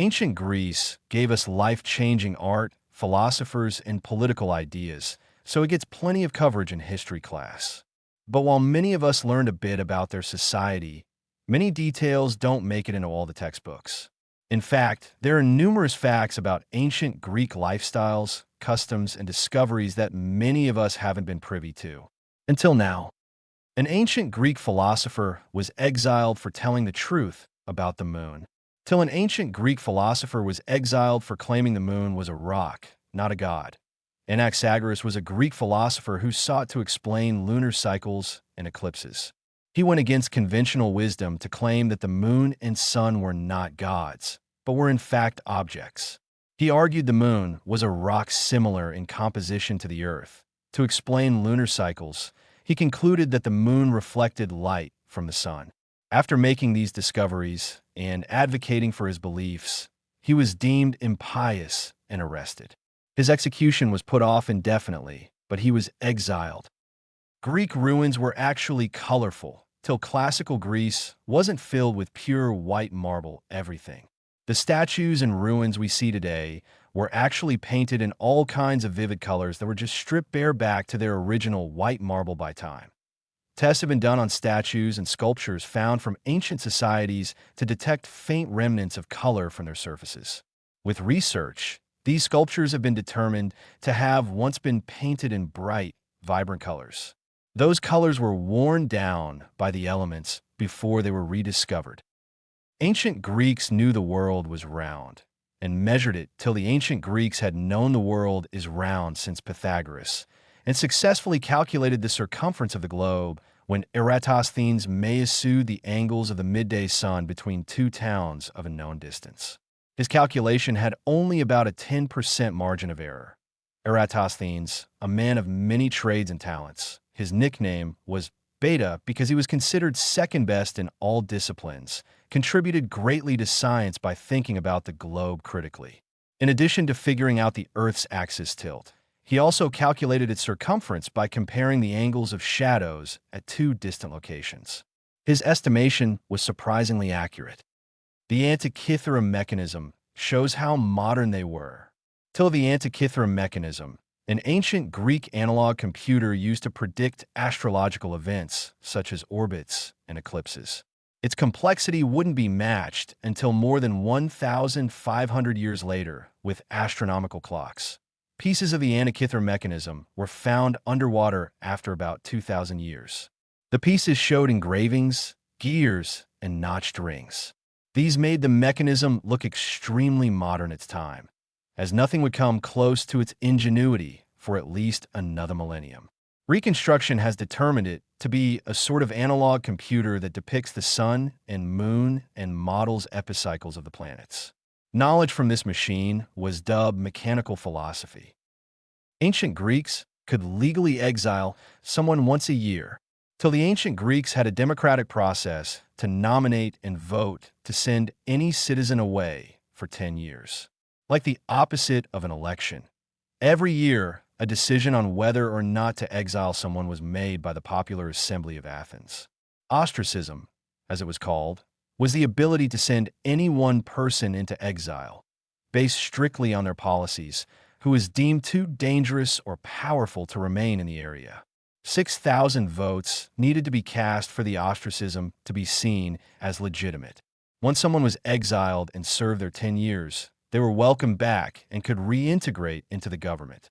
Ancient Greece gave us life-changing art, philosophers, and political ideas, so it gets plenty of coverage in history class. But while many of us learned a bit about their society, many details don't make it into all the textbooks. In fact, there are numerous facts about ancient Greek lifestyles, customs, and discoveries that many of us haven't been privy to. Until now, an ancient Greek philosopher was exiled for telling the truth about the moon. Till an ancient Greek philosopher was exiled for claiming the moon was a rock, not a god. Anaxagoras was a Greek philosopher who sought to explain lunar cycles and eclipses. He went against conventional wisdom to claim that the moon and sun were not gods, but were in fact objects. He argued the moon was a rock similar in composition to the Earth. To explain lunar cycles, he concluded that the moon reflected light from the sun. After making these discoveries and advocating for his beliefs, he was deemed impious and arrested. His execution was put off indefinitely, but he was exiled. Greek ruins were actually colorful, till classical Greece wasn't filled with pure white marble everything. The statues and ruins we see today were actually painted in all kinds of vivid colors that were just stripped bare back to their original white marble by time. Tests have been done on statues and sculptures found from ancient societies to detect faint remnants of color from their surfaces. With research, these sculptures have been determined to have once been painted in bright, vibrant colors. Those colors were worn down by the elements before they were rediscovered. Ancient Greeks knew the world was round and measured it till the ancient Greeks had known the world is round since Pythagoras and successfully calculated the circumference of the globe when Eratosthenes measured the angles of the midday sun between two towns of a known distance. His calculation had only about a 10% margin of error. Eratosthenes, a man of many trades and talents, his nickname was Beta because he was considered second best in all disciplines, contributed greatly to science by thinking about the globe critically. In addition to figuring out the Earth's axis tilt, he also calculated its circumference by comparing the angles of shadows at two distant locations. His estimation was surprisingly accurate. The Antikythera mechanism shows how modern they were. Till the Antikythera mechanism, an ancient Greek analog computer used to predict astrological events such as orbits and eclipses. Its complexity wouldn't be matched until more than 1,500 years later with astronomical clocks. Pieces of the Antikythera mechanism were found underwater after about 2,000 years. The pieces showed engravings, gears, and notched rings. These made the mechanism look extremely modern at its time, as nothing would come close to its ingenuity for at least another millennium. Reconstruction has determined it to be a sort of analog computer that depicts the sun and moon and models epicycles of the planets. Knowledge from this machine was dubbed mechanical philosophy. Ancient Greeks could legally exile someone once a year, till the ancient Greeks had a democratic process to nominate and vote to send any citizen away for 10 years. Like the opposite of an election, every year a decision on whether or not to exile someone was made by the popular assembly of Athens. Ostracism, as it was called, was the ability to send any one person into exile, based strictly on their policies, who was deemed too dangerous or powerful to remain in the area. 6,000 votes needed to be cast for the ostracism to be seen as legitimate. Once someone was exiled and served their 10 years, they were welcomed back and could reintegrate into the government.